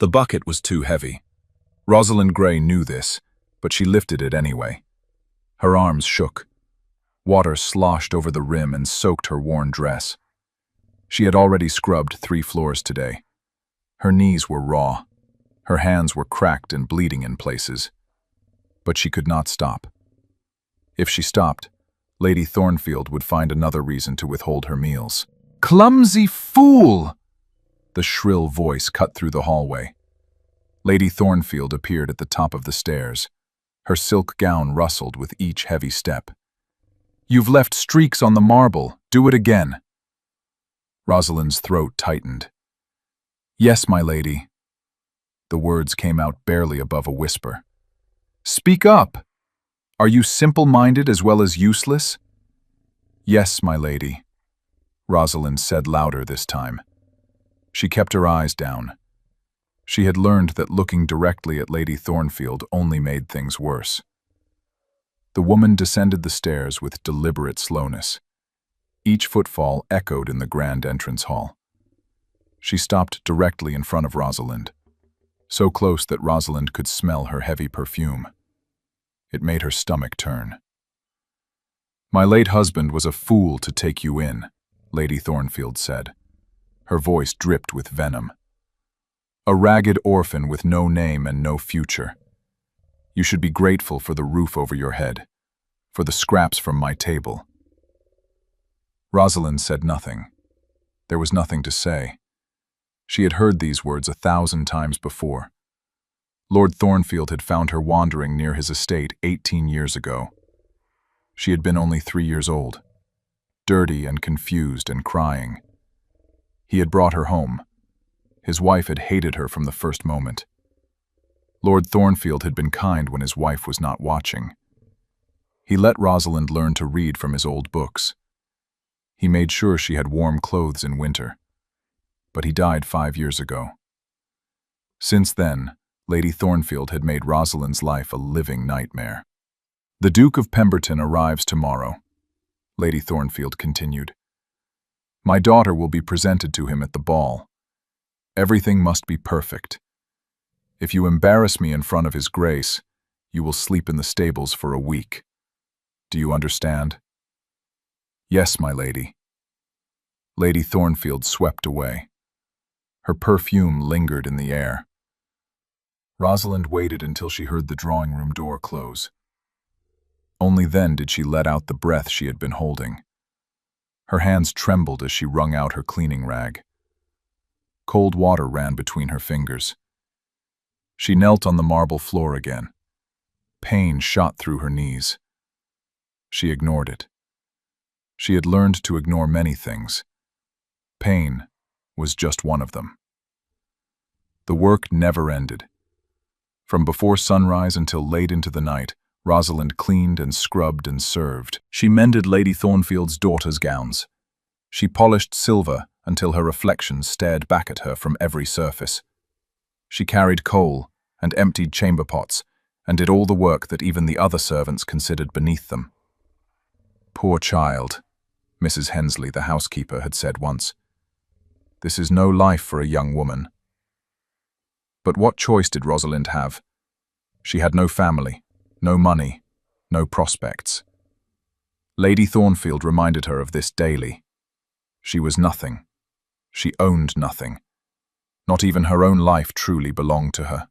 The bucket was too heavy. Rosalind Gray knew this, but she lifted it anyway. Her arms shook. Water sloshed over the rim and soaked her worn dress. She had already scrubbed 3 floors today. Her knees were raw. Her hands were cracked and bleeding in places. But she could not stop. If she stopped, Lady Thornfield would find another reason to withhold her meals. "Clumsy fool!" The shrill voice cut through the hallway. Lady Thornfield appeared at the top of the stairs. Her silk gown rustled with each heavy step. "You've left streaks on the marble. Do it again." Rosalind's throat tightened. "Yes, my lady." The words came out barely above a whisper. "Speak up! Are you simple-minded as well as useless?" "Yes, my lady," Rosalind said louder this time. She kept her eyes down. She had learned that looking directly at Lady Thornfield only made things worse. The woman descended the stairs with deliberate slowness. Each footfall echoed in the grand entrance hall. She stopped directly in front of Rosalind, so close that Rosalind could smell her heavy perfume. It made her stomach turn. "My late husband was a fool to take you in," Lady Thornfield said. Her voice dripped with venom. "A ragged orphan with no name and no future. You should be grateful for the roof over your head, for the scraps from my table." Rosalind said nothing. There was nothing to say. She had heard these words 1,000 times before. Lord Thornfield had found her wandering near his estate 18 years ago. She had been only 3 years old, dirty and confused and crying. He had brought her home. His wife had hated her from the first moment. Lord Thornfield had been kind when his wife was not watching. He let Rosalind learn to read from his old books. He made sure she had warm clothes in winter. But he died 5 years ago. Since then, Lady Thornfield had made Rosalind's life a living nightmare. "The Duke of Pemberton arrives tomorrow," Lady Thornfield continued. "My daughter will be presented to him at the ball. Everything must be perfect. If you embarrass me in front of His Grace, you will sleep in the stables for a week. Do you understand?" "Yes, my lady." Lady Thornfield swept away. Her perfume lingered in the air. Rosalind waited until she heard the drawing-room door close. Only then did she let out the breath she had been holding. Her hands trembled as she wrung out her cleaning rag. Cold water ran between her fingers. She knelt on the marble floor again. Pain shot through her knees. She ignored it. She had learned to ignore many things. Pain was just one of them. The work never ended. From before sunrise until late into the night, Rosalind cleaned and scrubbed and served. She mended Lady Thornfield's daughter's gowns. She polished silver until her reflection stared back at her from every surface. She carried coal and emptied chamber pots and did all the work that even the other servants considered beneath them. "Poor child," Mrs. Hensley, the housekeeper, had said once. "This is no life for a young woman." But what choice did Rosalind have? She had no family, no money, no prospects. Lady Thornfield reminded her of this daily. She was nothing. She owned nothing. Not even her own life truly belonged to her.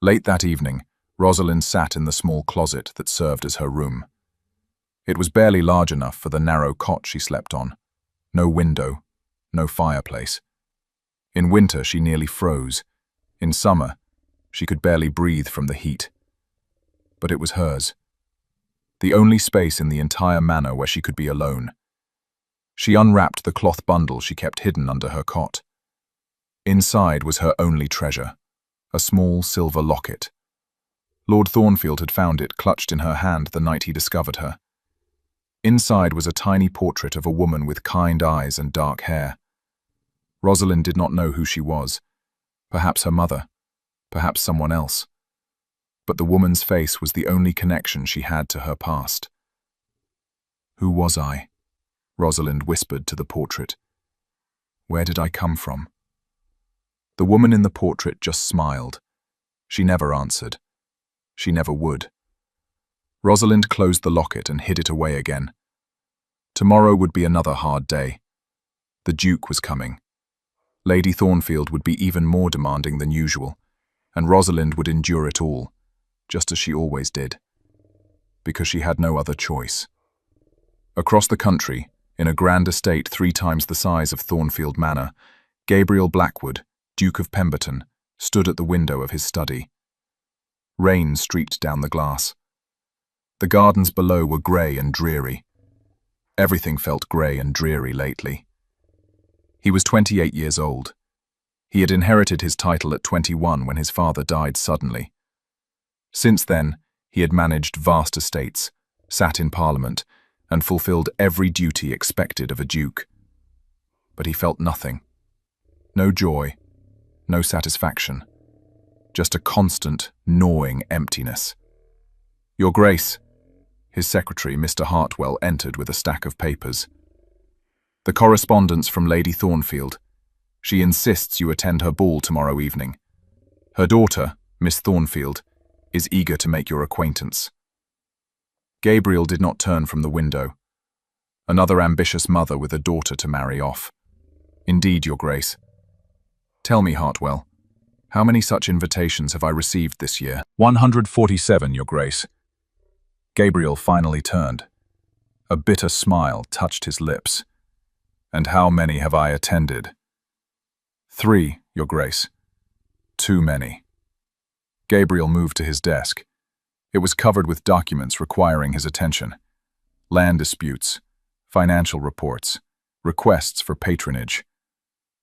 Late that evening, Rosalind sat in the small closet that served as her room. It was barely large enough for the narrow cot she slept on. No window, no fireplace. In winter, she nearly froze. In summer, she could barely breathe from the heat. But it was hers. The only space in the entire manor where she could be alone. She unwrapped the cloth bundle she kept hidden under her cot. Inside was her only treasure, a small silver locket. Lord Thornfield had found it clutched in her hand the night he discovered her. Inside was a tiny portrait of a woman with kind eyes and dark hair. Rosalind did not know who she was. Perhaps her mother, perhaps someone else. But the woman's face was the only connection she had to her past. "Who was I?" Rosalind whispered to the portrait. "Where did I come from? The woman in the portrait just smiled. She never answered. She never would. Rosalind closed the locket and hid it away again. Tomorrow would be another hard day. The Duke was coming. Lady Thornfield would be even more demanding than usual, and Rosalind would endure it all, just as she always did, because she had no other choice. Across the country, in a grand estate 3 times the size of Thornfield Manor, Gabriel Blackwood, Duke of Pemberton, stood at the window of his study. Rain streaked down the glass. The gardens below were grey and dreary. Everything felt grey and dreary lately. He was 28 years old. He had inherited his title at 21 when his father died suddenly. Since then, he had managed vast estates, sat in Parliament, and fulfilled every duty expected of a duke. But he felt nothing. No joy, no satisfaction. Just a constant, gnawing emptiness. "Your Grace," his secretary, Mr. Hartwell, entered with a stack of papers. "The correspondence from Lady Thornfield. She insists you attend her ball tomorrow evening. Her daughter, Miss Thornfield, is eager to make your acquaintance." Gabriel did not turn from the window. Another ambitious mother with a daughter to marry off. "Indeed, Your Grace." "Tell me, Hartwell, how many such invitations have I received this year?" 147, Your Grace." Gabriel finally turned. A bitter smile touched his lips. "And how many have I attended?" 3, Your Grace." "Too many." Gabriel moved to his desk. It was covered with documents requiring his attention. Land disputes, financial reports, requests for patronage.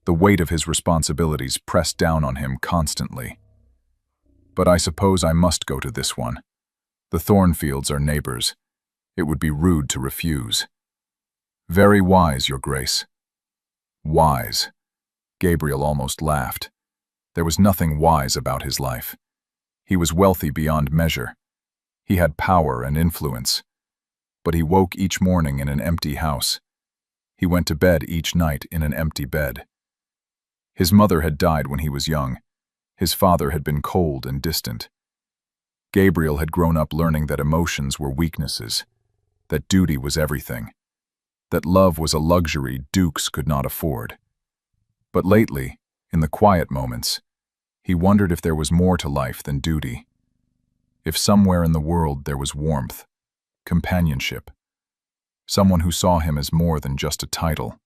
The weight of his responsibilities pressed down on him constantly. "But I suppose I must go to this one. The Thornfields are neighbors. It would be rude to refuse." "Very wise, Your Grace." "Wise." Gabriel almost laughed. There was nothing wise about his life. He was wealthy beyond measure. He had power and influence. But he woke each morning in an empty house. He went to bed each night in an empty bed. His mother had died when he was young. His father had been cold and distant. Gabriel had grown up learning that emotions were weaknesses, that duty was everything, that love was a luxury dukes could not afford. But lately, in the quiet moments, he wondered if there was more to life than duty. If somewhere in the world there was warmth, companionship, someone who saw him as more than just a title.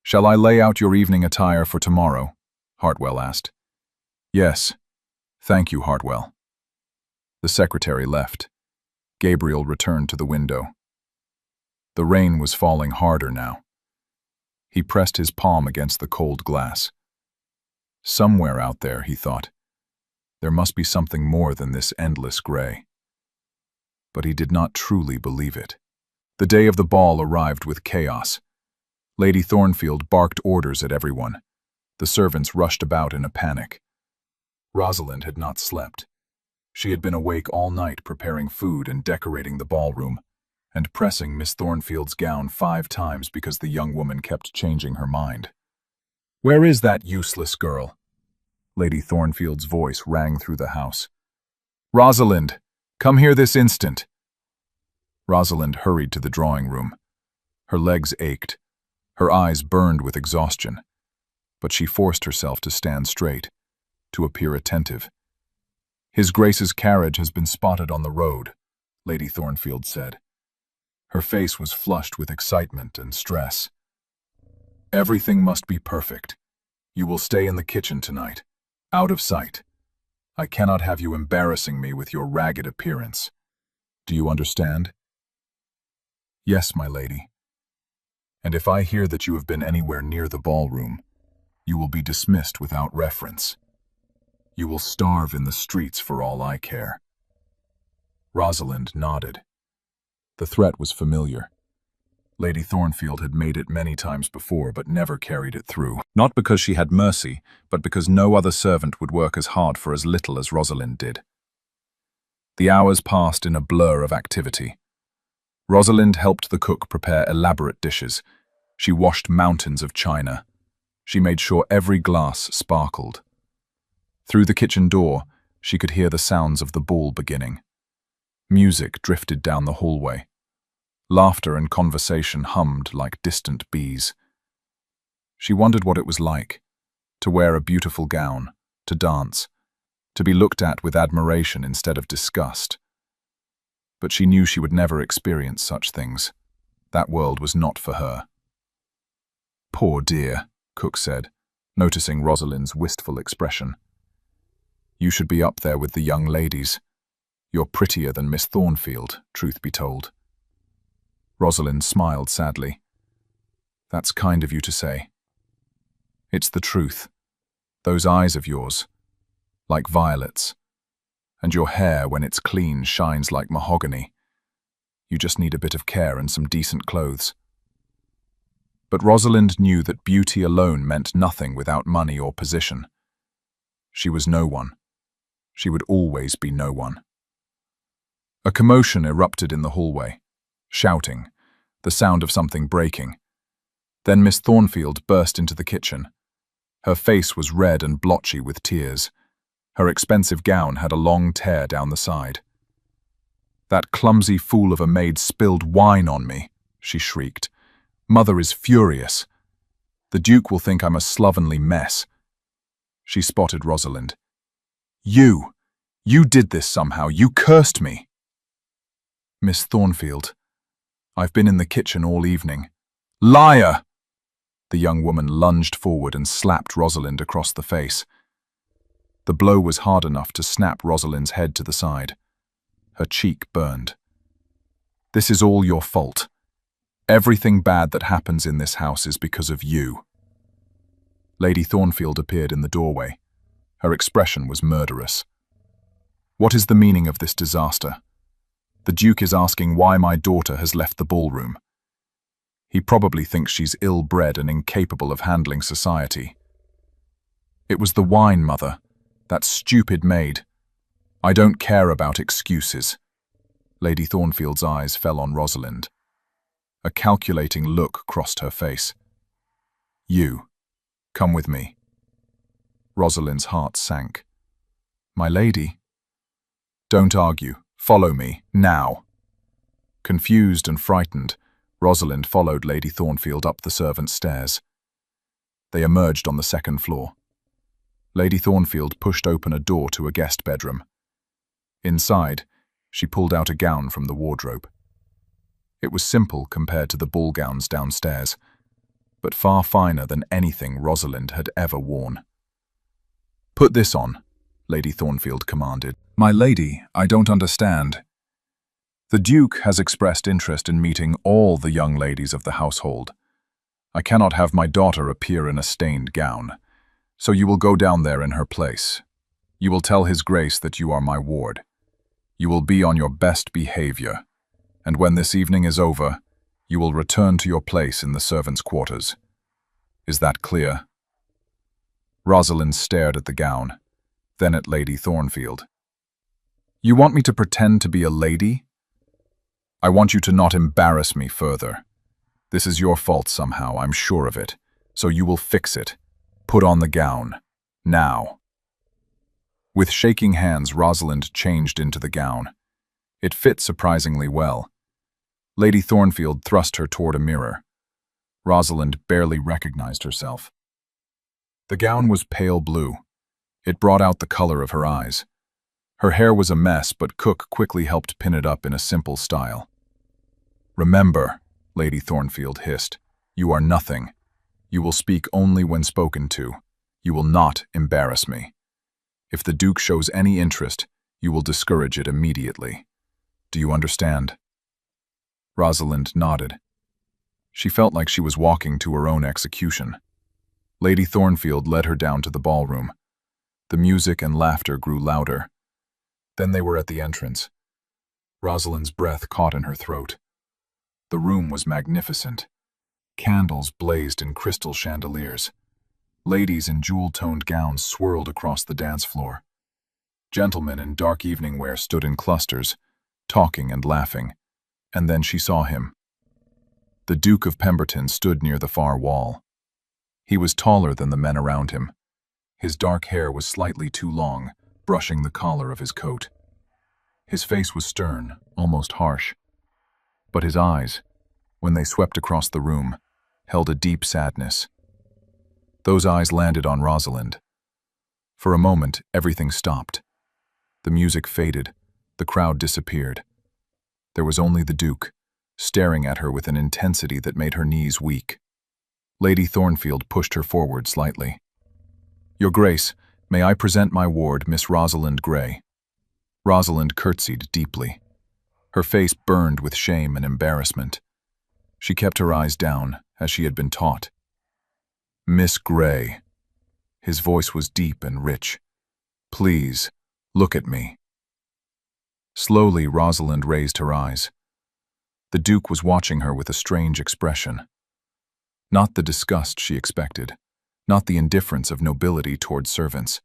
"Shall I lay out your evening attire for tomorrow?" Hartwell asked. "Yes. Thank you, Hartwell." The secretary left. Gabriel returned to the window. The rain was falling harder now. He pressed his palm against the cold glass. Somewhere out there, he thought, there must be something more than this endless gray. But he did not truly believe it. The day of the ball arrived with chaos. Lady Thornfield barked orders at everyone. The servants rushed about in a panic. Rosalind had not slept. She had been awake all night preparing food and decorating the ballroom, and pressing Miss Thornfield's gown 5 times because the young woman kept changing her mind. "Where is that useless girl?" Lady Thornfield's voice rang through the house. "Rosalind, come here this instant." Rosalind hurried to the drawing room. Her legs ached. Her eyes burned with exhaustion. But she forced herself to stand straight, to appear attentive. "His Grace's carriage has been spotted on the road," Lady Thornfield said. Her face was flushed with excitement and stress. "Everything must be perfect. You will stay in the kitchen tonight, out of sight. I cannot have you embarrassing me with your ragged appearance. Do you understand?" "Yes, my lady. And if I hear that you have been anywhere near the ballroom, you will be dismissed without reference. You will starve in the streets for all I care." Rosalind nodded. The threat was familiar. Lady Thornfield had made it many times before, but never carried it through. Not because she had mercy, but because no other servant would work as hard for as little as Rosalind did. The hours passed in a blur of activity. Rosalind helped the cook prepare elaborate dishes. She washed mountains of china. She made sure every glass sparkled. Through the kitchen door, she could hear the sounds of the ball beginning. Music drifted down the hallway. Laughter and conversation hummed like distant bees. She wondered what it was like, to wear a beautiful gown, to dance, to be looked at with admiration instead of disgust. But she knew she would never experience such things. That world was not for her. "Poor dear," Cook said, noticing Rosalind's wistful expression. "You should be up there with the young ladies. You're prettier than Miss Thornfield, truth be told." Rosalind smiled sadly. "That's kind of you to say. It's the truth. Those eyes of yours, like violets, and your hair, when it's clean, shines like mahogany. You just need a bit of care and some decent clothes." But Rosalind knew that beauty alone meant nothing without money or position. She was no one. She would always be no one. A commotion erupted in the hallway. Shouting, the sound of something breaking. Then Miss Thornfield burst into the kitchen. Her face was red and blotchy with tears. Her expensive gown had a long tear down the side. "That clumsy fool of a maid spilled wine on me," she shrieked. "Mother is furious. The Duke will think I'm a slovenly mess." She spotted Rosalind. You did this somehow. You cursed me." "Miss Thornfield, I've been in the kitchen all evening." "Liar!" The young woman lunged forward and slapped Rosalind across the face. The blow was hard enough to snap Rosalind's head to the side. Her cheek burned. "This is all your fault. Everything bad that happens in this house is because of you." Lady Thornfield appeared in the doorway. Her expression was murderous. "What is the meaning of this disaster? The Duke is asking why my daughter has left the ballroom. He probably thinks she's ill-bred and incapable of handling society." "It was the wine, Mother. That stupid maid. I don't care about excuses." Lady Thornfield's eyes fell on Rosalind. A calculating look crossed her face. "You, come with me." Rosalind's heart sank. "My lady?" "Don't argue. Follow me, now." Confused and frightened, Rosalind followed Lady Thornfield up the servants' stairs. They emerged on the second floor. Lady Thornfield pushed open a door to a guest bedroom. Inside, she pulled out a gown from the wardrobe. It was simple compared to the ball gowns downstairs, but far finer than anything Rosalind had ever worn. "Put this on," Lady Thornfield commanded. "My lady, I don't understand." "The Duke has expressed interest in meeting all the young ladies of the household. I cannot have my daughter appear in a stained gown, so you will go down there in her place. You will tell His Grace that you are my ward. You will be on your best behavior, and when this evening is over, you will return to your place in the servants' quarters. Is that clear?" Rosalind stared at the gown, then at Lady Thornfield. "You want me to pretend to be a lady? I want you to not embarrass me further. This is your fault somehow, I'm sure of it, so you will fix it. Put on the gown. Now." With shaking hands, Rosalind changed into the gown. It fit surprisingly well. Lady Thornfield thrust her toward a mirror. Rosalind barely recognized herself. The gown was pale blue. It brought out the color of her eyes. Her hair was a mess, but Cook quickly helped pin it up in a simple style. "Remember," Lady Thornfield hissed, "you are nothing. You will speak only when spoken to. You will not embarrass me. If the Duke shows any interest, you will discourage it immediately. Do you understand?" Rosalind nodded. She felt like she was walking to her own execution. Lady Thornfield led her down to the ballroom. The music and laughter grew louder. Then they were at the entrance. Rosalind's breath caught in her throat. The room was magnificent. Candles blazed in crystal chandeliers. Ladies in jewel-toned gowns swirled across the dance floor. Gentlemen in dark evening wear stood in clusters, talking and laughing, and then she saw him. The Duke of Pemberton stood near the far wall. He was taller than the men around him. His dark hair was slightly too long, brushing the collar of his coat. His face was stern, almost harsh. But his eyes, when they swept across the room, held a deep sadness. Those eyes landed on Rosalind. For a moment, everything stopped. The music faded, the crowd disappeared. There was only the Duke, staring at her with an intensity that made her knees weak. Lady Thornfield pushed her forward slightly. "Your Grace, may I present my ward, Miss Rosalind Grey?" Rosalind curtsied deeply. Her face burned with shame and embarrassment. She kept her eyes down, as she had been taught. "Miss Grey." His voice was deep and rich. "Please, look at me." Slowly, Rosalind raised her eyes. The Duke was watching her with a strange expression. Not the disgust she expected, not the indifference of nobility toward servants.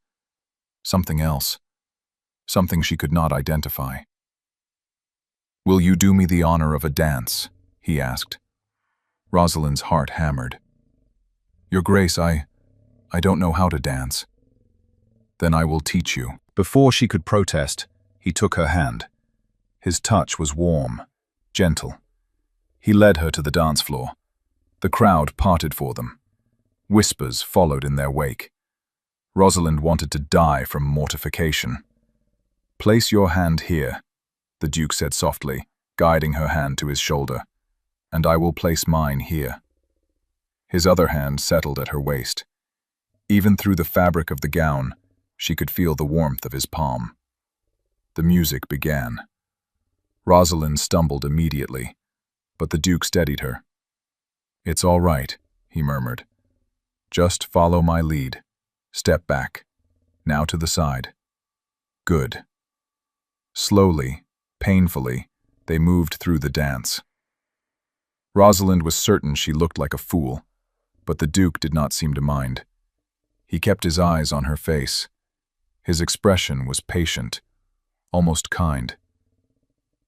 Something else. Something she could not identify. "Will you do me the honor of a dance?" he asked. Rosalind's heart hammered. "Your Grace, I don't know how to dance." "Then I will teach you." Before she could protest, he took her hand. His touch was warm, gentle. He led her to the dance floor. The crowd parted for them. Whispers followed in their wake. Rosalind wanted to die from mortification. "Place your hand here," the Duke said softly, guiding her hand to his shoulder, "and I will place mine here." His other hand settled at her waist. Even through the fabric of the gown, she could feel the warmth of his palm. The music began. Rosalind stumbled immediately, but the Duke steadied her. "It's all right," he murmured. "Just follow my lead. Step back. Now to the side. Good." Slowly, painfully, they moved through the dance. Rosalind was certain she looked like a fool, but the Duke did not seem to mind. He kept his eyes on her face. His expression was patient, almost kind.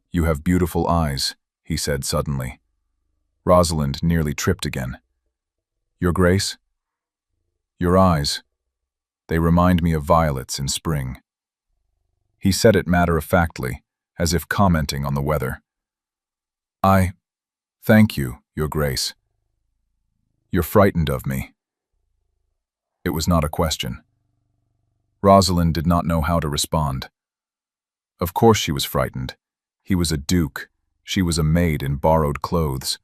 "You have beautiful eyes," he said suddenly. Rosalind nearly tripped again. "Your Grace?" "Your eyes. They remind me of violets in spring." He said it matter-of-factly, as if commenting on the weather. Thank you, Your Grace." "You're frightened of me." It was not a question. Rosalind did not know how to respond. Of course she was frightened. He was a duke. She was a maid in borrowed clothes.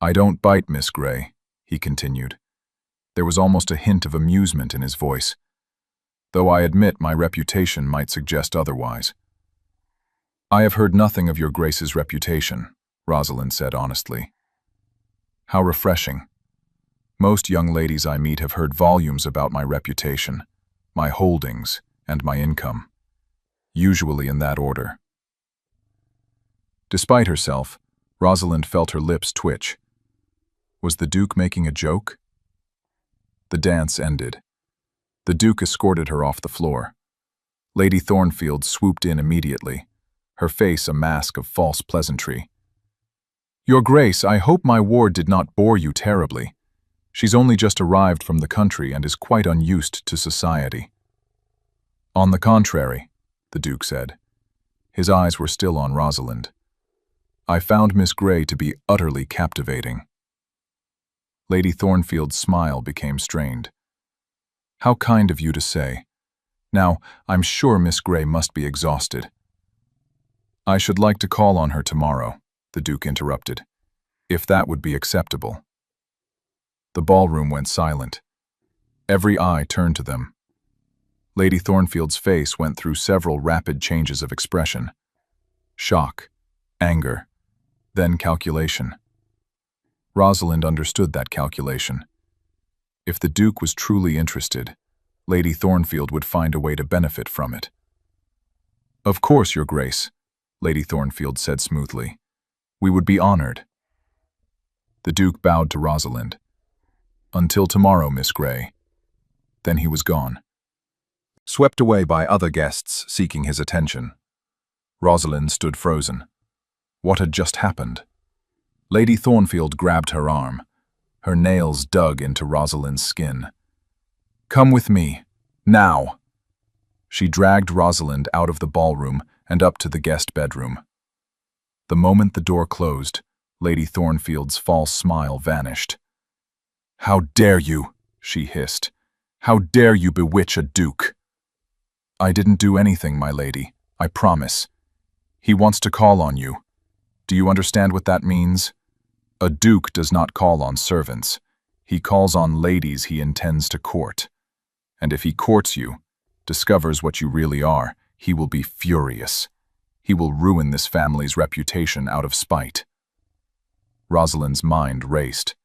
"I don't bite, Miss Grey," he continued. There was almost a hint of amusement in his voice, though I admit my reputation might suggest otherwise. "I have heard nothing of your Grace's reputation," Rosalind said honestly. "How refreshing. Most young ladies I meet have heard volumes about my reputation, my holdings, and my income, usually in that order." Despite herself, Rosalind felt her lips twitch. Was the Duke making a joke? The dance ended. The Duke escorted her off the floor. Lady Thornfield swooped in immediately, her face a mask of false pleasantry. "Your Grace, I hope my ward did not bore you terribly. She's only just arrived from the country and is quite unused to society." "On the contrary," the Duke said. His eyes were still on Rosalind. "I found Miss Grey to be utterly captivating." Lady Thornfield's smile became strained. "How kind of you to say. Now, I'm sure Miss Grey must be exhausted." "I should like to call on her tomorrow," the Duke interrupted, "if that would be acceptable." The ballroom went silent. Every eye turned to them. Lady Thornfield's face went through several rapid changes of expression. Shock, anger, then calculation. Rosalind understood that calculation. If the Duke was truly interested, Lady Thornfield would find a way to benefit from it. "Of course, Your Grace," Lady Thornfield said smoothly. "We would be honored." The Duke bowed to Rosalind. "Until tomorrow, Miss Grey." Then he was gone. Swept away by other guests seeking his attention, Rosalind stood frozen. What had just happened? Lady Thornfield grabbed her arm. Her nails dug into Rosalind's skin. "Come with me. Now." She dragged Rosalind out of the ballroom and up to the guest bedroom. The moment the door closed, Lady Thornfield's false smile vanished. "How dare you?" she hissed. "How dare you bewitch a duke?" "I didn't do anything, my lady, I promise. He wants to call on you. Do you understand what that means? A duke does not call on servants. He calls on ladies he intends to court. And if he courts you, discovers what you really are, he will be furious. He will ruin this family's reputation out of spite." Rosalind's mind raced.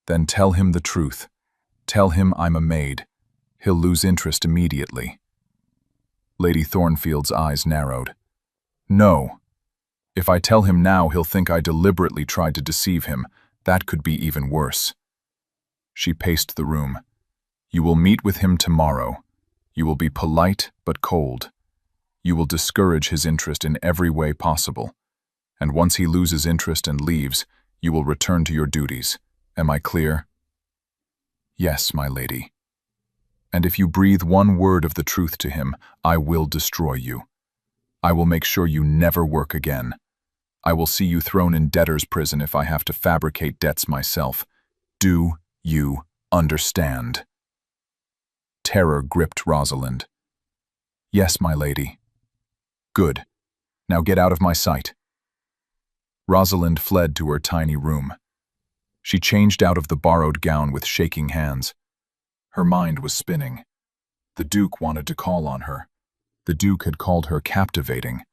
"Then tell him the truth. Tell him I'm a maid. He'll lose interest immediately." Lady Thornfield's eyes narrowed. "No. If I tell him now, he'll think I deliberately tried to deceive him. That could be even worse." She paced the room. "You will meet with him tomorrow. You will be polite but cold. You will discourage his interest in every way possible. And once he loses interest and leaves, you will return to your duties. Am I clear?" "Yes, my lady." "And if you breathe one word of the truth to him, I will destroy you. I will make sure you never work again. I will see you thrown in debtor's prison if I have to fabricate debts myself. Do you understand?" Terror gripped Rosalind. "Yes, my lady." "Good. Now get out of my sight." Rosalind fled to her tiny room. She changed out of the borrowed gown with shaking hands. Her mind was spinning. The Duke wanted to call on her. The Duke had called her captivating.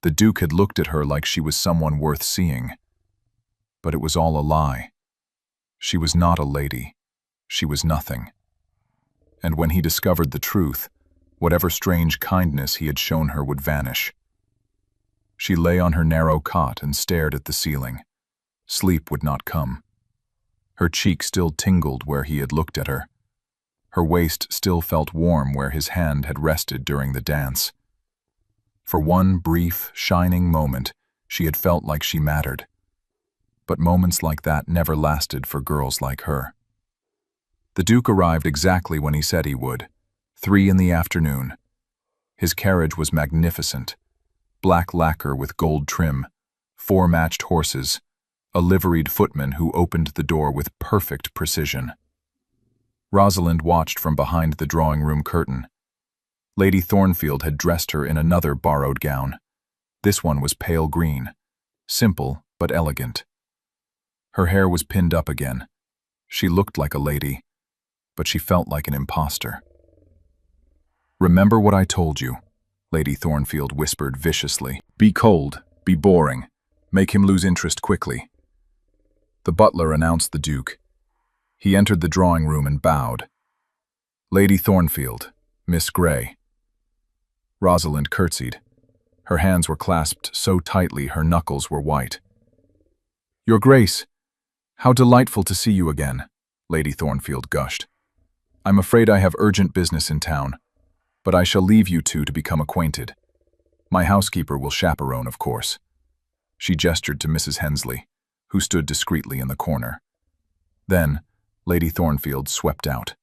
The Duke had looked at her like she was someone worth seeing. But it was all a lie. She was not a lady. She was nothing. And when he discovered the truth, whatever strange kindness he had shown her would vanish. She lay on her narrow cot and stared at the ceiling. Sleep would not come. Her cheek still tingled where he had looked at her. Her waist still felt warm where his hand had rested during the dance. For one brief, shining moment, she had felt like she mattered. But moments like that never lasted for girls like her. The Duke arrived exactly when he said he would, 3 in the afternoon. His carriage was magnificent. Black lacquer with gold trim, 4 matched horses, a liveried footman who opened the door with perfect precision. Rosalind watched from behind the drawing-room curtain. Lady Thornfield had dressed her in another borrowed gown. This one was pale green, simple but elegant. Her hair was pinned up again. She looked like a lady, but she felt like an imposter. "Remember what I told you," Lady Thornfield whispered viciously. "Be cold, be boring, make him lose interest quickly." The butler announced the Duke. He entered the drawing room and bowed. "Lady Thornfield, Miss Grey." Rosalind curtsied. Her hands were clasped so tightly her knuckles were white. "Your Grace, how delightful to see you again," Lady Thornfield gushed. "I'm afraid I have urgent business in town, but I shall leave you two to become acquainted. My housekeeper will chaperone, of course." She gestured to Mrs. Hensley, who stood discreetly in the corner. Then, Lady Thornfield swept out.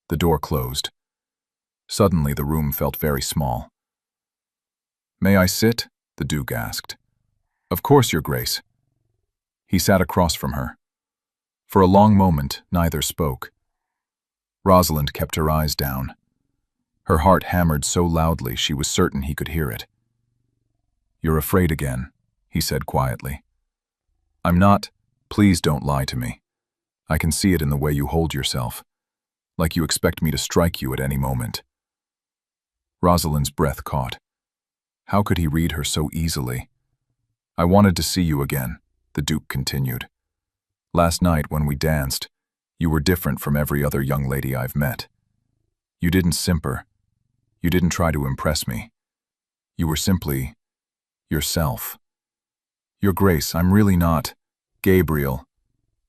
The door closed. Suddenly the room felt very small. "May I sit?" the Duke asked. "Of course, Your Grace." He sat across from her. For a long moment, neither spoke. Rosalind kept her eyes down. Her heart hammered so loudly she was certain he could hear it. "You're afraid again," he said quietly. "I'm not. Please don't lie to me. I can see it in the way you hold yourself, like you expect me to strike you at any moment." Rosalind's breath caught. How could he read her so easily? "I wanted to see you again," the Duke continued. "Last night when we danced, you were different from every other young lady I've met. You didn't simper. You didn't try to impress me. You were simply yourself." "Your Grace, I'm really not Gabriel."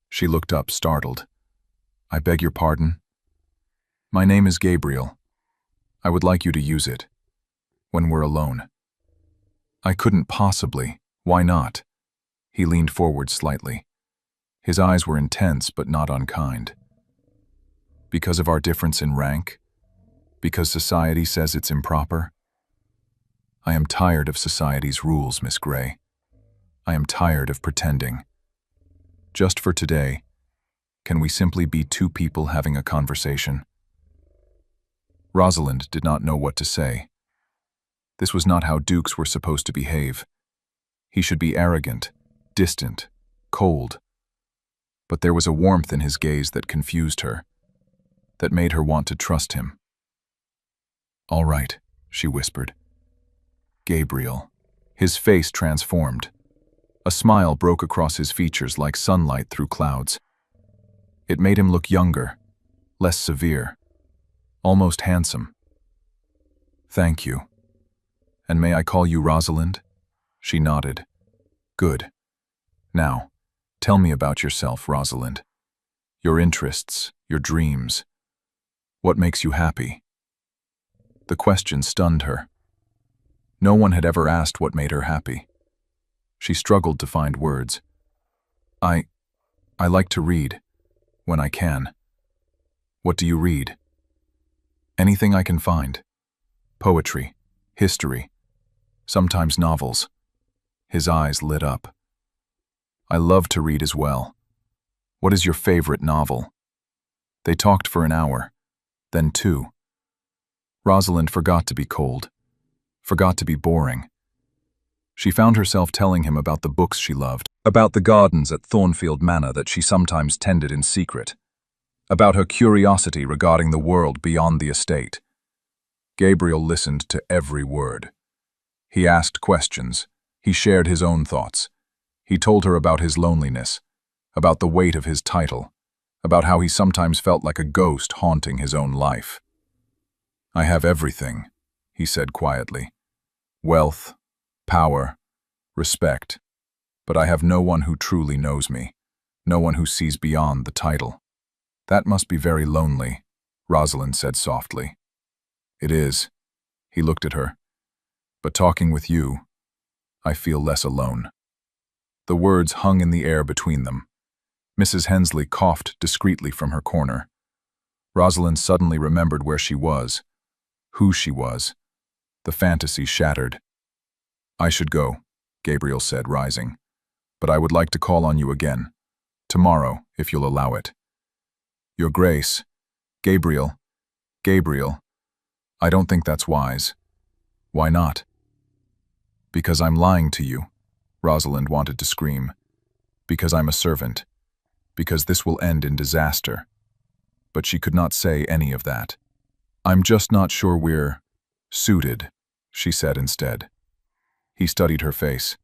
She looked up, startled. "I beg your pardon?" "My name is Gabriel. I would like you to use it. When we're alone." "I couldn't possibly. Why not?" He leaned forward slightly. His eyes were intense but not unkind. Because of our difference in rank? Because society says it's improper? I am tired of society's rules, Miss Grey. I am tired of pretending. Just for today, can we simply be two people having a conversation? Rosalind did not know what to say. This was not how dukes were supposed to behave. He should be arrogant, distant, cold. But there was a warmth in his gaze that confused her, that made her want to trust him. "All right," she whispered. "Gabriel." His face transformed. A smile broke across his features like sunlight through clouds. It made him look younger, less severe, almost handsome. "Thank you. And may I call you Rosalind?" She nodded. "Good. Now, tell me about yourself, Rosalind. Your interests, your dreams. What makes you happy?" The question stunned her. No one had ever asked what made her happy. She struggled to find words. I like to read, when I can." "What do you read?" "Anything I can find. Poetry, history, sometimes novels." His eyes lit up. "I love to read as well. What is your favorite novel?" They talked for an hour, then 2. Rosalind forgot to be cold, forgot to be boring. She found herself telling him about the books she loved, about the gardens at Thornfield Manor that she sometimes tended in secret, about her curiosity regarding the world beyond the estate. Gabriel listened to every word. He asked questions. He shared his own thoughts. He told her about his loneliness, about the weight of his title, about how he sometimes felt like a ghost haunting his own life. "I have everything," he said quietly. "Wealth, power, respect. But I have no one who truly knows me, no one who sees beyond the title." "That must be very lonely," Rosalind said softly. "It is." He looked at her. "But talking with you, I feel less alone." The words hung in the air between them. Mrs. Hensley coughed discreetly from her corner. Rosalind suddenly remembered where she was, who she was. The fantasy shattered. "I should go," Gabriel said, rising. "But I would like to call on you again. Tomorrow, if you'll allow it." "Your Grace." "Gabriel. Gabriel. I don't think that's wise." "Why not?" "Because I'm lying to you," Rosalind wanted to scream. "Because I'm a servant. Because this will end in disaster." But she could not say any of that. "I'm just not sure we're suited," she said instead. He studied her face.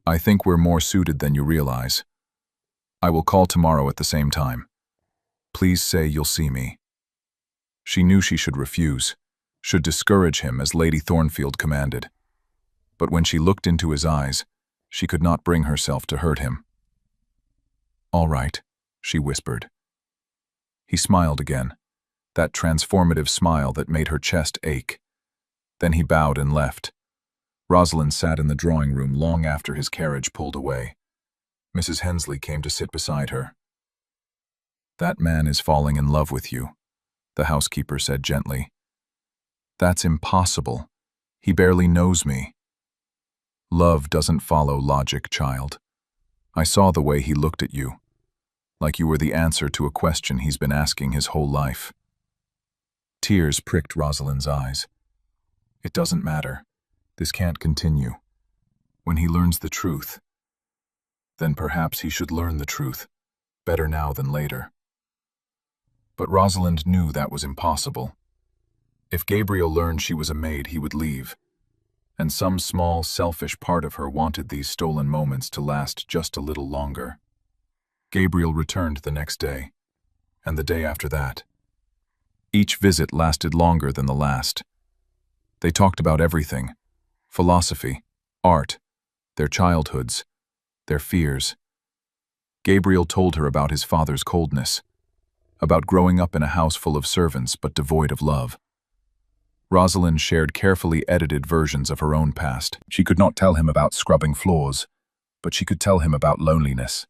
"I think we're more suited than you realize. I will call tomorrow at the same time. Please say you'll see me." She knew she should refuse, should discourage him as Lady Thornfield commanded. But when she looked into his eyes, she could not bring herself to hurt him. "All right," she whispered. He smiled again, that transformative smile that made her chest ache. Then he bowed and left. Rosalind sat in the drawing room long after his carriage pulled away. Mrs. Hensley came to sit beside her. "That man is falling in love with you," the housekeeper said gently. "That's impossible. He barely knows me." "Love doesn't follow logic, child. I saw the way he looked at you, like you were the answer to a question he's been asking his whole life." Tears pricked Rosalind's eyes. "It doesn't matter. This can't continue. When he learns the truth, then perhaps he should learn the truth, better now than later." But Rosalind knew that was impossible. If Gabriel learned she was a maid, he would leave. And some small, selfish part of her wanted these stolen moments to last just a little longer. Gabriel returned the next day, and the day after that. Each visit lasted longer than the last. They talked about everything: philosophy, art, their childhoods, their fears. Gabriel told her about his father's coldness, about growing up in a house full of servants but devoid of love. Rosalind shared carefully edited versions of her own past. She could not tell him about scrubbing floors, but she could tell him about loneliness,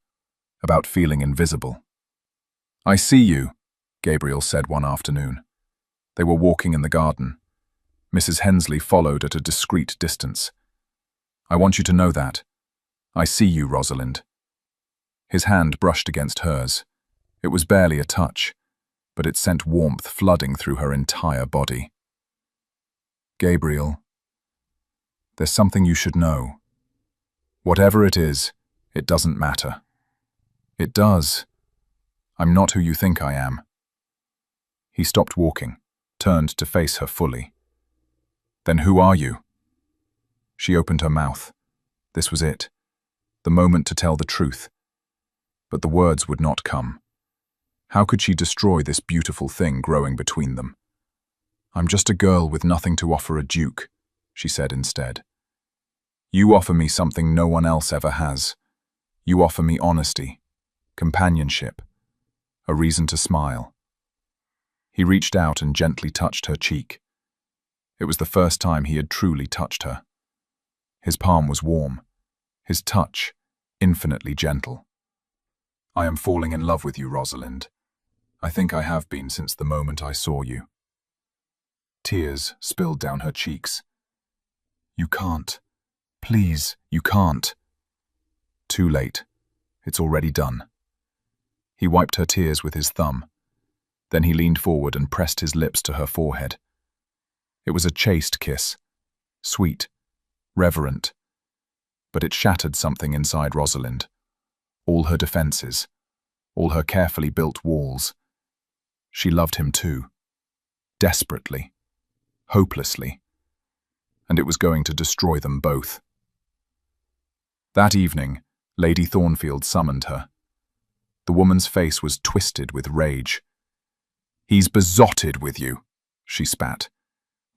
about feeling invisible. "I see you," Gabriel said one afternoon. They were walking in the garden. Mrs. Hensley followed at a discreet distance. "I want you to know that. I see you, Rosalind." His hand brushed against hers. It was barely a touch, but it sent warmth flooding through her entire body. "Gabriel, there's something you should know. Whatever it is, it doesn't matter." "It does. I'm not who you think I am." He stopped walking, turned to face her fully. "Then who are you?" She opened her mouth. This was it, the moment to tell the truth. But the words would not come. How could she destroy this beautiful thing growing between them? "I'm just a girl with nothing to offer a duke," she said instead. "You offer me something no one else ever has. You offer me honesty, companionship, a reason to smile." He reached out and gently touched her cheek. It was the first time he had truly touched her. His palm was warm, his touch infinitely gentle. "I am falling in love with you, Rosalind. I think I have been since the moment I saw you." Tears spilled down her cheeks. "You can't. Please, you can't." Too late. It's already done. He wiped her tears with his thumb. Then he leaned forward and pressed his lips to her forehead. It was a chaste kiss, sweet, reverent, but it shattered something inside Rosalind. All her defenses, all her carefully built walls. She loved him too, desperately, hopelessly, and it was going to destroy them both. That evening, Lady Thornfield summoned her. The woman's face was twisted with rage. "He's besotted with you," she spat.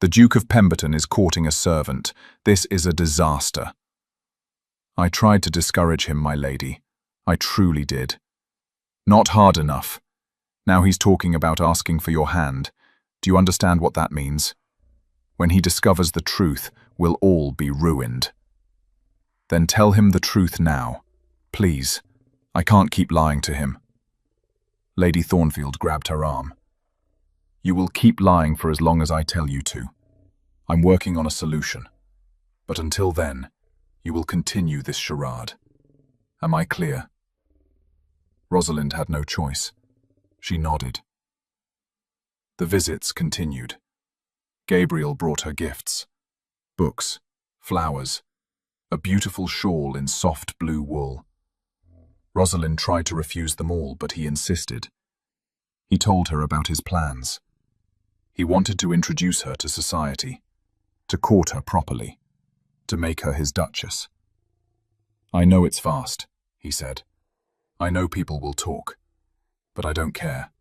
"The Duke of Pemberton is courting a servant. This is a disaster." "I tried to discourage him, my lady. I truly did. Not hard enough. Now he's talking about asking for your hand. Do you understand what that means? When he discovers the truth, we'll all be ruined." "Then tell him the truth now. Please. I can't keep lying to him." Lady Thornfield grabbed her arm. "You will keep lying for as long as I tell you to. I'm working on a solution. But until then, you will continue this charade. Am I clear?" Rosalind had no choice. She nodded. The visits continued. Gabriel brought her gifts. Books, flowers, a beautiful shawl in soft blue wool. Rosalind tried to refuse them all, but he insisted. He told her about his plans. He wanted to introduce her to society, to court her properly, to make her his duchess. "I know it's fast," he said. "I know people will talk, but I don't care.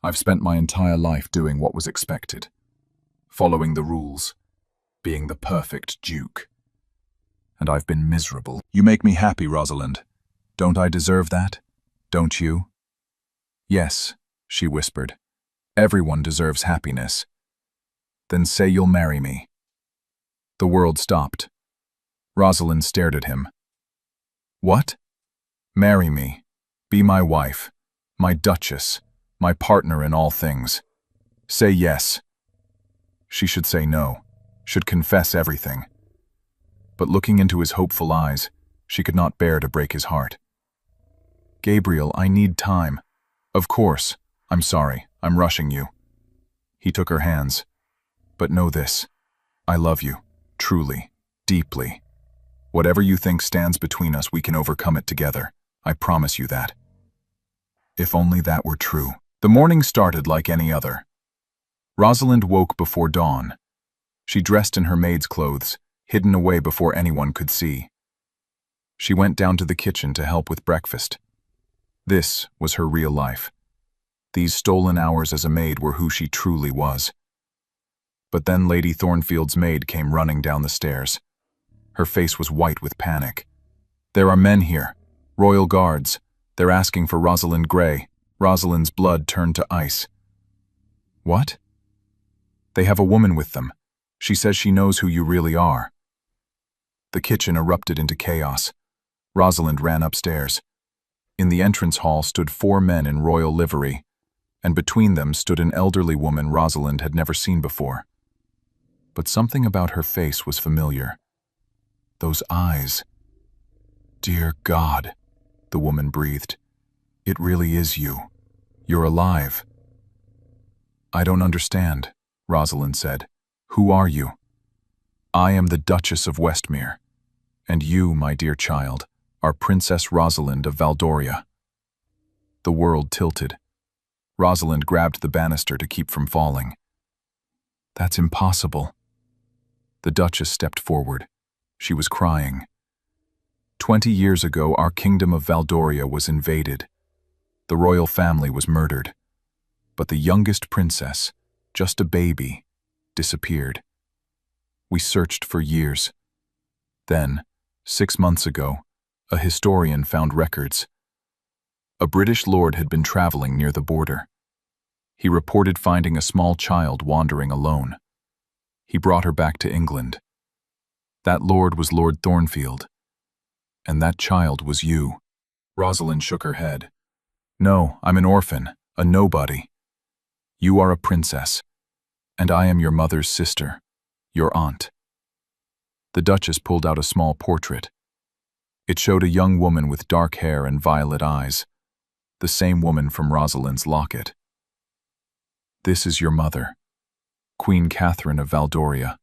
I've spent my entire life doing what was expected, following the rules, being the perfect duke. And I've been miserable. You make me happy, Rosalind. Don't I deserve that? Don't you?" "Yes," she whispered. "Everyone deserves happiness." "Then say you'll marry me." The world stopped. Rosalind stared at him. "What?" "Marry me. Be my wife, my duchess, my partner in all things. Say yes." She should say no, should confess everything. But looking into his hopeful eyes, she could not bear to break his heart. "Gabriel, I need time." "Of course. I'm sorry. I'm rushing you." He took her hands. "But know this. I love you, truly, deeply. Whatever you think stands between us, we can overcome it together. I promise you that." If only that were true. The morning started like any other. Rosalind woke before dawn. She dressed in her maid's clothes, hidden away before anyone could see. She went down to the kitchen to help with breakfast. This was her real life. These stolen hours as a maid were who she truly was. But then Lady Thornfield's maid came running down the stairs. Her face was white with panic. "There are men here, royal guards. They're asking for Rosalind Grey." Rosalind's blood turned to ice. "What?" "They have a woman with them. She says she knows who you really are." The kitchen erupted into chaos. Rosalind ran upstairs. In the entrance hall stood 4 men in royal livery, and between them stood an elderly woman Rosalind had never seen before. But something about her face was familiar. Those eyes. "Dear God," the woman breathed. "It really is you. You're alive." "I don't understand," Rosalind said. "Who are you?" "I am the Duchess of Westmere, and you, my dear child, are Princess Rosalind of Valdoria." The world tilted. Rosalind grabbed the banister to keep from falling. "That's impossible." The Duchess stepped forward. She was crying. 20 years ago, our kingdom of Valdoria was invaded. The royal family was murdered. But the youngest princess, just a baby, disappeared. We searched for years. Then, 6 months ago, a historian found records. A British lord had been traveling near the border. He reported finding a small child wandering alone. He brought her back to England. That lord was Lord Thornfield. And that child was you. Rosalind shook her head. "No, I'm an orphan, a nobody. You are a princess, and I am your mother's sister, your aunt." The Duchess pulled out a small portrait. It showed a young woman with dark hair and violet eyes, the same woman from Rosalind's locket. "This is your mother, Queen Catherine of Valdoria.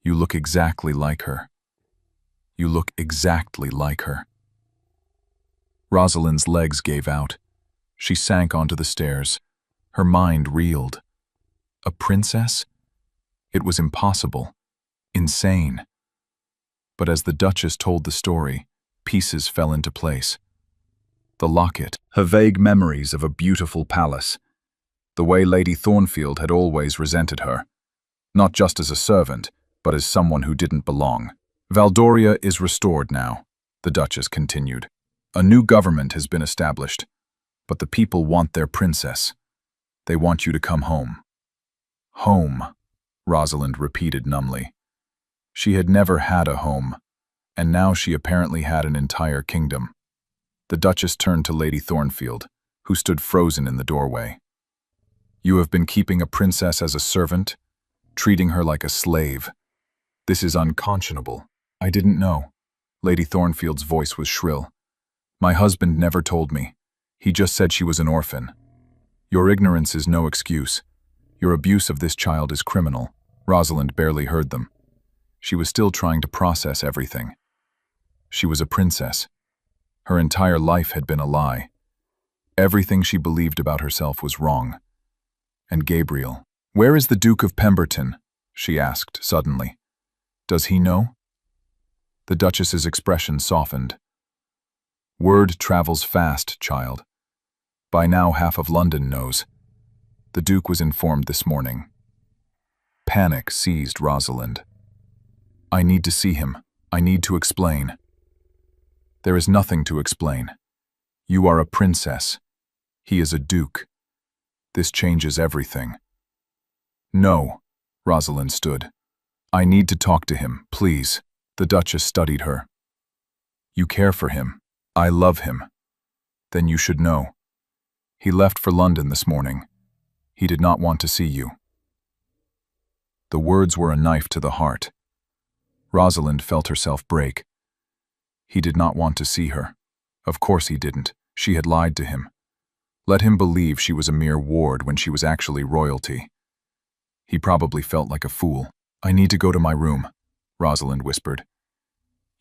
You look exactly like her. You look exactly like her." Rosalind's legs gave out. She sank onto the stairs. Her mind reeled. A princess? It was impossible. Insane. But as the Duchess told the story, pieces fell into place. The locket, her vague memories of a beautiful palace, the way Lady Thornfield had always resented her, not just as a servant, but as someone who didn't belong. "Valdoria is restored now," the Duchess continued. "A new government has been established, but the people want their princess. They want you to come home." "Home," Rosalind repeated numbly. She had never had a home, and now she apparently had an entire kingdom. The Duchess turned to Lady Thornfield, who stood frozen in the doorway. "You have been keeping a princess as a servant, treating her like a slave. This is unconscionable." "I didn't know." Lady Thornfield's voice was shrill. "My husband never told me. He just said she was an orphan. Your ignorance is no excuse. Your abuse of this child is criminal." Rosalind barely heard them. She was still trying to process everything. She was a princess. Her entire life had been a lie. Everything she believed about herself was wrong. And Gabriel. "Where is the Duke of Pemberton?" she asked suddenly. "Does he know?" The Duchess's expression softened. "Word travels fast, child. By now half of London knows. The Duke was informed this morning." Panic seized Rosalind. "I need to see him. I need to explain." "There is nothing to explain. You are a princess. He is a duke. This changes everything." "No," Rosalind stood. "I need to talk to him, please." The Duchess studied her. "You care for him. I love him. Then you should know. He left for London this morning. He did not want to see you." The words were a knife to the heart. Rosalind felt herself break. He did not want to see her. Of course he didn't. She had lied to him. Let him believe she was a mere ward when she was actually royalty. He probably felt like a fool. "I need to go to my room," Rosalind whispered.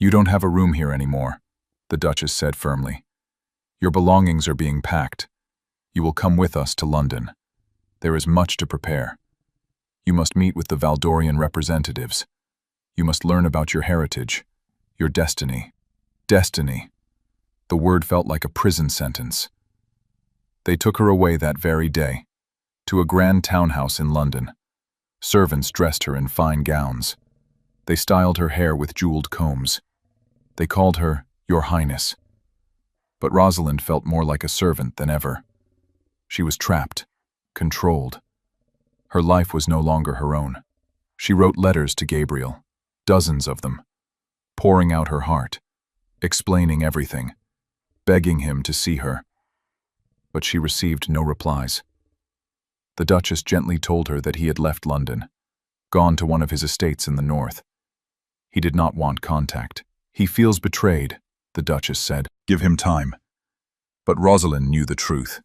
"You don't have a room here anymore," the Duchess said firmly. "Your belongings are being packed. You will come with us to London. There is much to prepare. You must meet with the Valdorian representatives. You must learn about your heritage, your destiny." Destiny. The word felt like a prison sentence. They took her away that very day, to a grand townhouse in London. Servants dressed her in fine gowns. They styled her hair with jeweled combs. They called her Your Highness. But Rosalind felt more like a servant than ever. She was trapped, controlled. Her life was no longer her own. She wrote letters to Gabriel, dozens of them, pouring out her heart, explaining everything. begging him to see her. But she received no replies. The Duchess gently told her that he had left London, gone to one of his estates in the north. He did not want contact. He feels betrayed, the Duchess said. Give him time. But Rosalind knew the truth.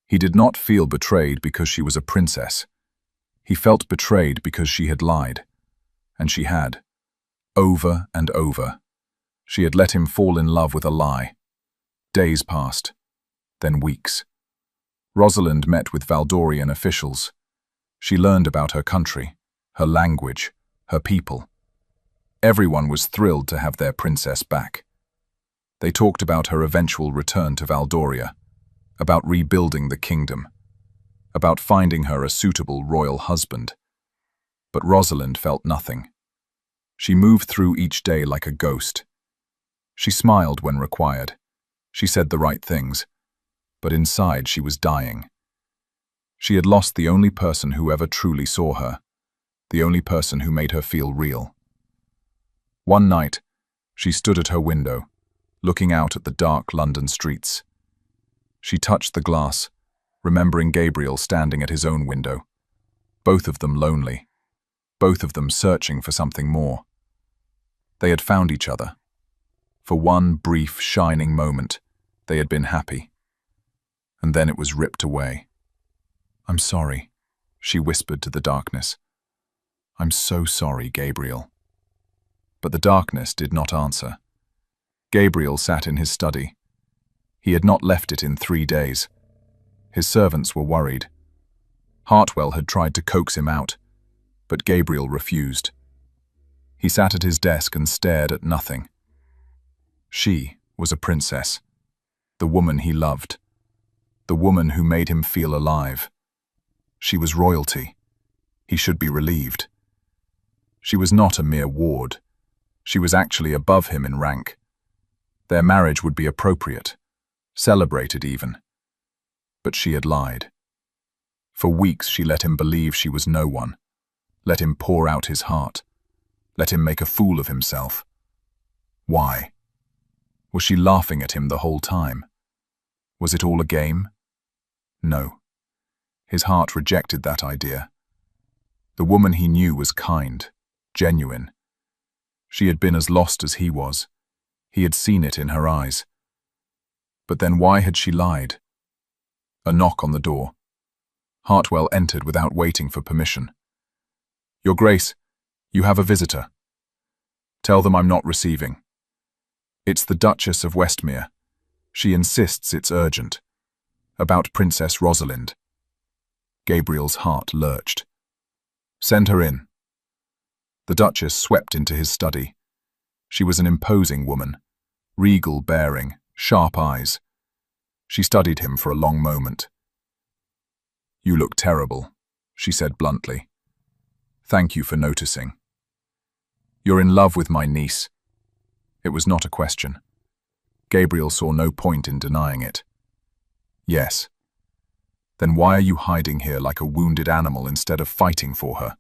He did not feel betrayed because she was a princess. He felt betrayed because she had lied. And she had. Over and over. She had let him fall in love with a lie. Days passed. Then weeks. Rosalind met with Valdorian officials. She learned about her country, her language, her people. Everyone was thrilled to have their princess back. They talked about her eventual return to Valdoria, about rebuilding the kingdom, about finding her a suitable royal husband. But Rosalind felt nothing. She moved through each day like a ghost. She smiled when required. She said the right things, but inside she was dying. She had lost the only person who ever truly saw her, the only person who made her feel real. One night, she stood at her window, looking out at the dark London streets. She touched the glass, remembering Gabriel standing at his own window, both of them lonely, both of them searching for something more. They had found each other. For one brief, shining moment, they had been happy. And then it was ripped away. "I'm sorry," she whispered to the darkness. "I'm so sorry, Gabriel." But the darkness did not answer. Gabriel sat in his study. He had not left it in 3 days. His servants were worried. Hartwell had tried to coax him out, but Gabriel refused. He sat at his desk and stared at nothing. She was a princess, the woman he loved, the woman who made him feel alive. She was royalty. He should be relieved. She was not a mere ward. She was actually above him in rank. Their marriage would be appropriate, celebrated even. But she had lied. For weeks she let him believe she was no one, let him pour out his heart, let him make a fool of himself. Why? Was she laughing at him the whole time? Was it all a game? No. His heart rejected that idea. The woman he knew was kind, genuine. She had been as lost as he was. He had seen it in her eyes. But then why had she lied? A knock on the door. Hartwell entered without waiting for permission. "Your Grace, you have a visitor. Tell them I'm not receiving. It's the Duchess of Westmere. She insists it's urgent. About Princess Rosalind." Gabriel's heart lurched. "Send her in." The Duchess swept into his study. She was an imposing woman, regal bearing, sharp eyes. She studied him for a long moment. "You look terrible," she said bluntly. "Thank you for noticing. You're in love with my niece." It was not a question. Gabriel saw no point in denying it. "Yes." "Then why are you hiding here like a wounded animal instead of fighting for her?"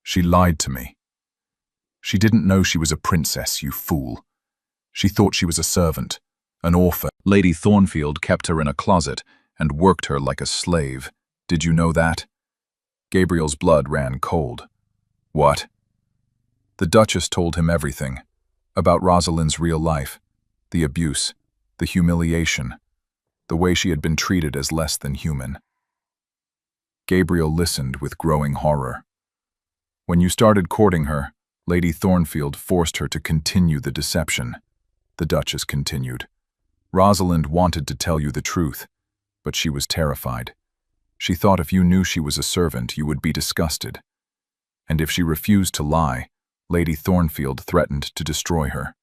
"She lied to me." "She didn't know she was a princess, you fool. She thought she was a servant, an orphan. Lady Thornfield kept her in a closet and worked her like a slave. Did you know that?" Gabriel's blood ran cold. "What?" The Duchess told him everything, about Rosalind's real life, the abuse, the humiliation, the way she had been treated as less than human. Gabriel listened with growing horror. "When you started courting her, Lady Thornfield forced her to continue the deception," the Duchess continued. "Rosalind wanted to tell you the truth, but she was terrified. She thought if you knew she was a servant, you would be disgusted. And if she refused to lie, Lady Thornfield threatened to destroy her."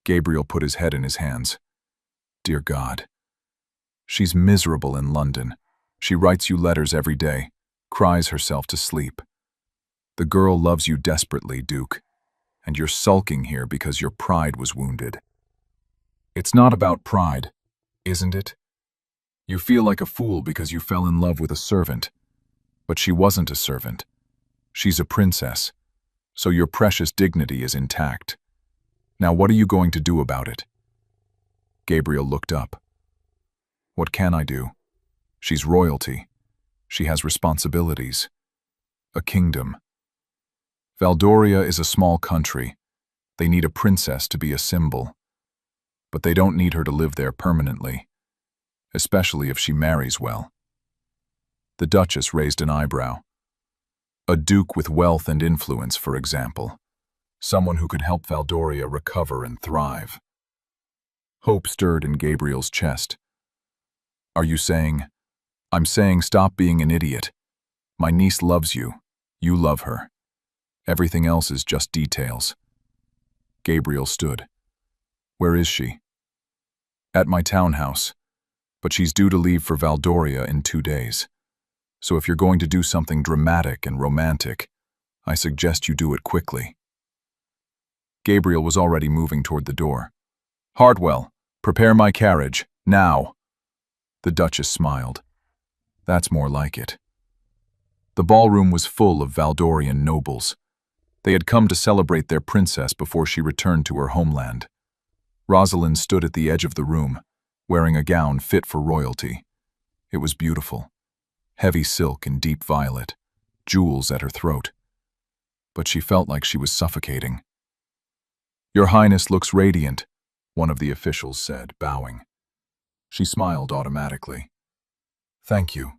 Gabriel put his head in his hands. "Dear God. She's miserable in London. She writes you letters every day, cries herself to sleep. The girl loves you desperately, Duke, and you're sulking here because your pride was wounded." "It's not about pride, isn't it? You feel like a fool because you fell in love with a servant. But she wasn't a servant. She's a princess, so your precious dignity is intact. Now what are you going to do about it?" Gabriel looked up. What can I do? She's royalty. She has responsibilities. A kingdom. Valdoria is a small country. They need a princess to be a symbol. But they don't need her to live there permanently, especially if she marries well. The Duchess raised an eyebrow. A duke with wealth and influence, for example. Someone who could help Valdoria recover and thrive. Hope stirred in Gabriel's chest. Are you saying? I'm saying stop being an idiot. My niece loves you. You love her. Everything else is just details. Gabriel stood. Where is she? At my townhouse. But she's due to leave for Valdoria in 2 days. So if you're going to do something dramatic and romantic, I suggest you do it quickly. Gabriel was already moving toward the door. Hardwell, prepare my carriage, now. The Duchess smiled. That's more like it. The ballroom was full of Valdorian nobles. They had come to celebrate their princess before she returned to her homeland. Rosalind stood at the edge of the room, wearing a gown fit for royalty. It was beautiful. Heavy silk and deep violet, jewels at her throat. But she felt like she was suffocating. Your Highness looks radiant, one of the officials said, bowing. She smiled automatically. Thank you.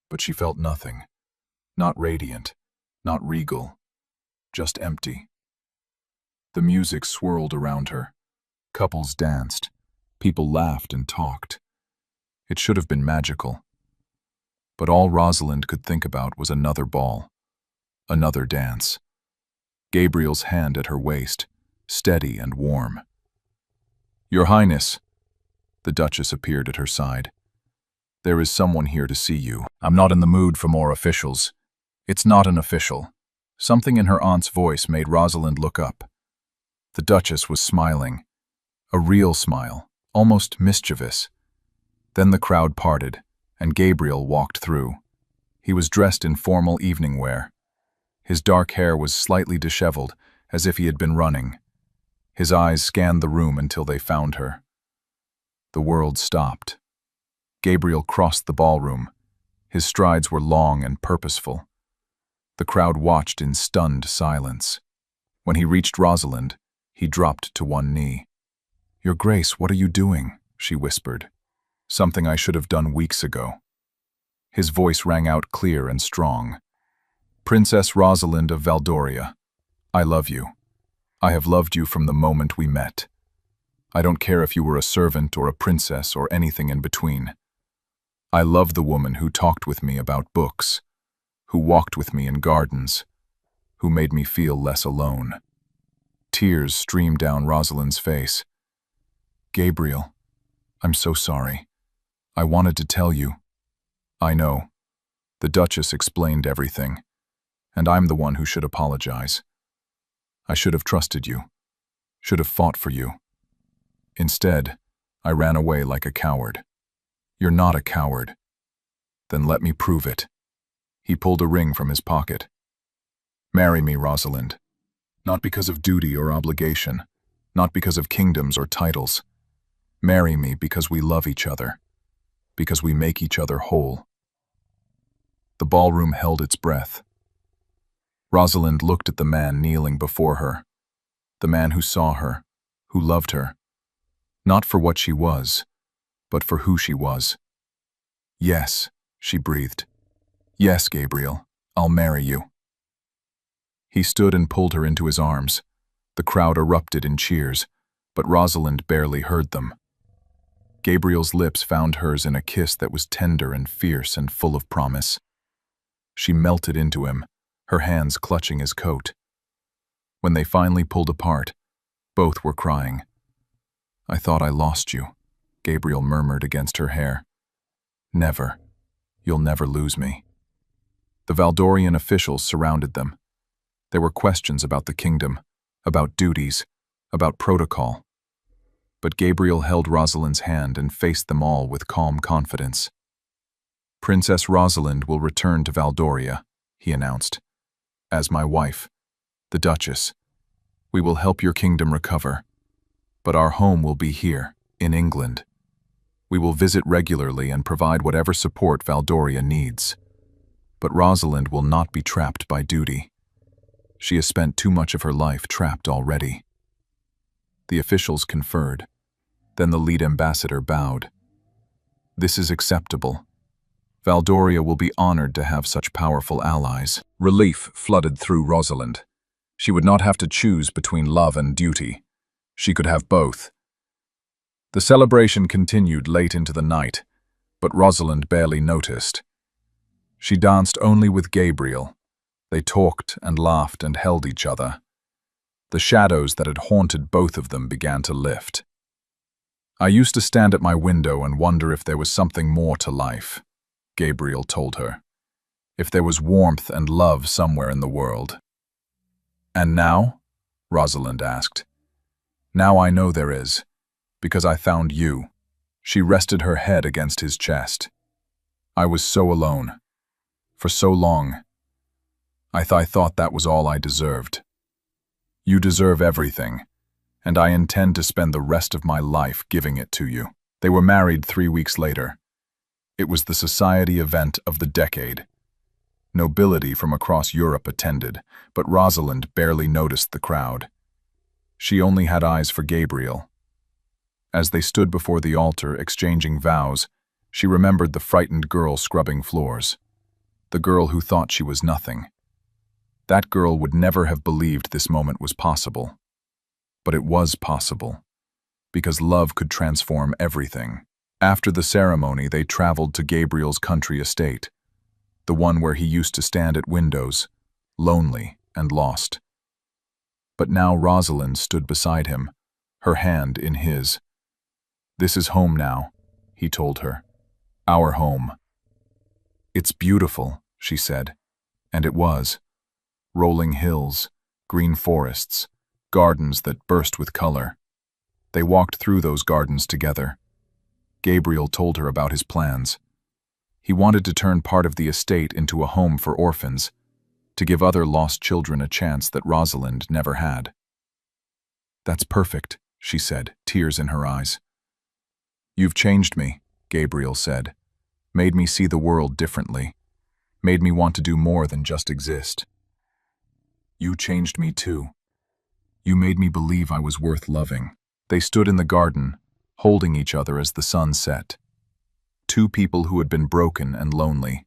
But she felt nothing. Not radiant, not regal, just empty. The music swirled around her. Couples danced. People laughed and talked. It should have been magical. But all Rosalind could think about was another ball, another dance. Gabriel's hand at her waist, steady and warm. Your Highness, the Duchess appeared at her side. There is someone here to see you. I'm not in the mood for more officials. It's not an official. Something in her aunt's voice made Rosalind look up. The Duchess was smiling. A real smile, almost mischievous. Then the crowd parted, and Gabriel walked through. He was dressed in formal evening wear. His dark hair was slightly disheveled, as if he had been running. His eyes scanned the room until they found her. The world stopped. Gabriel crossed the ballroom. His strides were long and purposeful. The crowd watched in stunned silence. When he reached Rosalind, he dropped to one knee. Your Grace, what are you doing? She whispered. Something I should have done weeks ago. His voice rang out clear and strong. Princess Rosalind of Valdoria, I love you. I have loved you from the moment we met. I don't care if you were a servant or a princess or anything in between. I love the woman who talked with me about books, who walked with me in gardens, who made me feel less alone. Tears streamed down Rosalind's face. Gabriel, I'm so sorry. I wanted to tell you. I know. The Duchess explained everything, and I'm the one who should apologize. I should have trusted you, should have fought for you. Instead, I ran away like a coward. You're not a coward. Then let me prove it. He pulled a ring from his pocket. Marry me, Rosalind. Not because of duty or obligation, not because of kingdoms or titles. Marry me because we love each other, because we make each other whole. The ballroom held its breath. Rosalind looked at the man kneeling before her, the man who saw her, who loved her, not for what she was, but for who she was. Yes, she breathed. Yes, Gabriel, I'll marry you. He stood and pulled her into his arms. The crowd erupted in cheers, but Rosalind barely heard them. Gabriel's lips found hers in a kiss that was tender and fierce and full of promise. She melted into him, her hands clutching his coat. When they finally pulled apart, both were crying. I thought I lost you, Gabriel murmured against her hair. Never. You'll never lose me. The Valdorian officials surrounded them. There were questions about the kingdom, about duties, about protocol. But Gabriel held Rosalind's hand and faced them all with calm confidence. Princess Rosalind will return to Valdoria, he announced. As my wife, the Duchess. We will help your kingdom recover. But our home will be here, in England. We will visit regularly and provide whatever support Valdoria needs. But Rosalind will not be trapped by duty. She has spent too much of her life trapped already. The officials conferred. Then the lead ambassador bowed. This is acceptable. Valdoria will be honored to have such powerful allies. Relief flooded through Rosalind. She would not have to choose between love and duty. She could have both. The celebration continued late into the night, but Rosalind barely noticed. She danced only with Gabriel. They talked and laughed and held each other. The shadows that had haunted both of them began to lift. I used to stand at my window and wonder if there was something more to life, Gabriel told her. If there was warmth and love somewhere in the world. And now? Rosalind asked. Now I know there is, because I found you. She rested her head against his chest. I was so alone. For so long. I thought that was all I deserved. You deserve everything, and I intend to spend the rest of my life giving it to you. They were married 3 weeks later. It was the society event of the decade. Nobility from across Europe attended, but Rosalind barely noticed the crowd. She only had eyes for Gabriel. As they stood before the altar exchanging vows, she remembered the frightened girl scrubbing floors. The girl who thought she was nothing. That girl would never have believed this moment was possible. But it was possible, because love could transform everything. After the ceremony, they traveled to Gabriel's country estate, the one where he used to stand at windows, lonely and lost. But now Rosalind stood beside him, her hand in his. This is home now, he told her. Our home. It's beautiful, she said, and it was. Rolling hills, green forests, gardens that burst with color. They walked through those gardens together. Gabriel told her about his plans. He wanted to turn part of the estate into a home for orphans, to give other lost children a chance that Rosalind never had. That's perfect, she said, tears in her eyes. You've changed me, Gabriel said, made me see the world differently, made me want to do more than just exist. You changed me too. You made me believe I was worth loving. They stood in the garden, holding each other as the sun set. Two people who had been broken and lonely.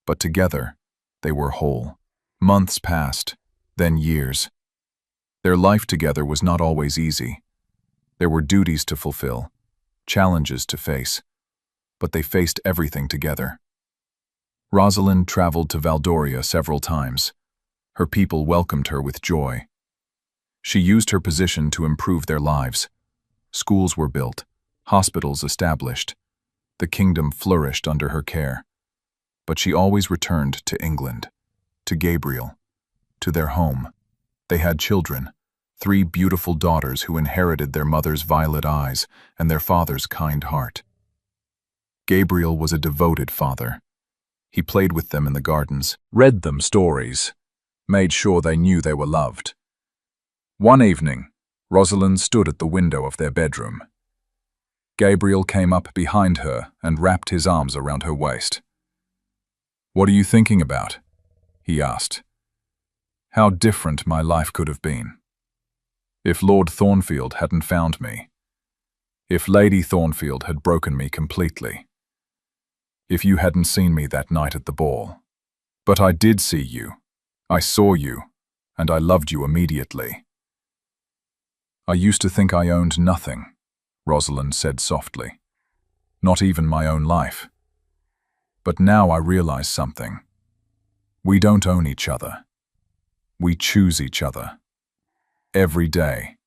But together, they were whole. Months passed, then years. Their life together was not always easy. There were duties to fulfill, challenges to face, but they faced everything together. Rosalind traveled to Valdoria several times. Her people welcomed her with joy. She used her position to improve their lives. Schools were built, hospitals established. The kingdom flourished under her care. But she always returned to England, to Gabriel, to their home. They had children, 3 beautiful daughters who inherited their mother's violet eyes and their father's kind heart. Gabriel was a devoted father. He played with them in the gardens, read them stories, made sure they knew they were loved. One evening, Rosalind stood at the window of their bedroom. Gabriel came up behind her and wrapped his arms around her waist. "What are you thinking about?" he asked. "How different my life could have been. If Lord Thornfield hadn't found me. If Lady Thornfield had broken me completely. If you hadn't seen me that night at the ball. But I did see you. I saw you, and I loved you immediately." "I used to think I owned nothing," Rosalind said softly. "Not even my own life. But now I realize something. We don't own each other. We choose each other. Every day.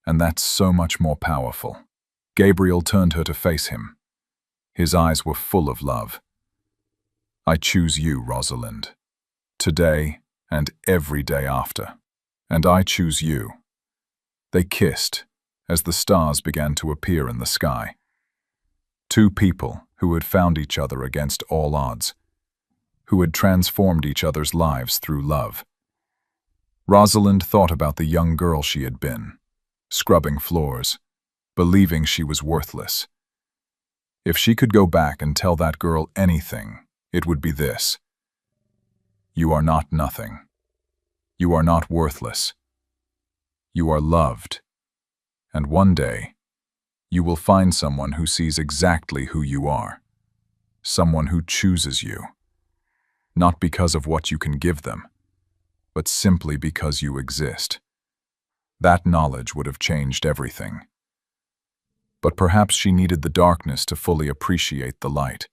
And that's so much more powerful." Gabriel turned her to face him. His eyes were full of love. "I choose you, Rosalind. Today and every day after. And I choose you." They kissed as the stars began to appear in the sky. Two people who had found each other against all odds, who had transformed each other's lives through love. Rosalind thought about the young girl she had been, scrubbing floors, believing she was worthless. If she could go back and tell that girl anything, it would be this: you are not nothing. You are not worthless. You are loved. And one day, you will find someone who sees exactly who you are. Someone who chooses you. Not because of what you can give them, but simply because you exist. That knowledge would have changed everything. But perhaps she needed the darkness to fully appreciate the light.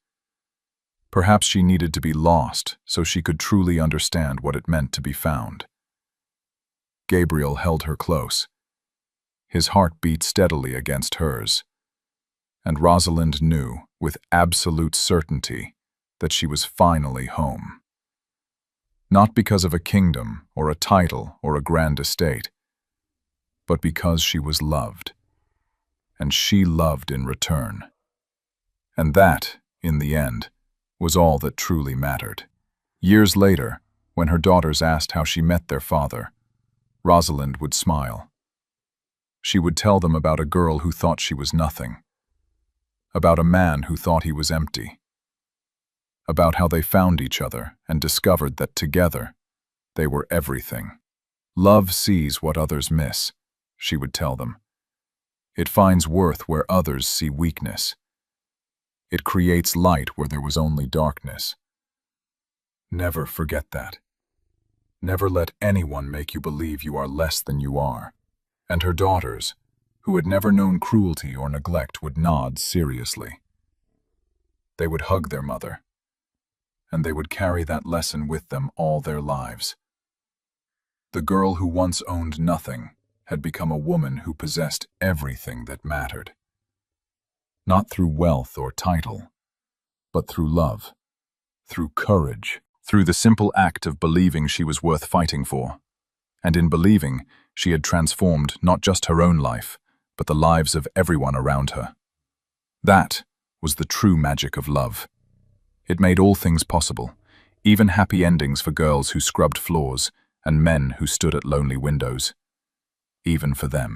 Perhaps she needed to be lost so she could truly understand what it meant to be found. Gabriel held her close. His heart beat steadily against hers. And Rosalind knew, with absolute certainty, that she was finally home. Not because of a kingdom, or a title, or a grand estate, but because she was loved. And she loved in return. And that, in the end, was all that truly mattered. Years later, when her daughters asked how she met their father, Rosalind would smile. She would tell them about a girl who thought she was nothing, about a man who thought he was empty, about how they found each other and discovered that together they were everything. Love sees what others miss, she would tell them. It finds worth where others see weakness. It creates light where there was only darkness. Never forget that. Never let anyone make you believe you are less than you are. And her daughters, who had never known cruelty or neglect, would nod seriously. They would hug their mother, and they would carry that lesson with them all their lives. The girl who once owned nothing had become a woman who possessed everything that mattered. Not through wealth or title, but through love, through courage, through the simple act of believing she was worth fighting for. And in believing, she had transformed not just her own life, but the lives of everyone around her. That was the true magic of love. It made all things possible, even happy endings for girls who scrubbed floors and men who stood at lonely windows. Even for them.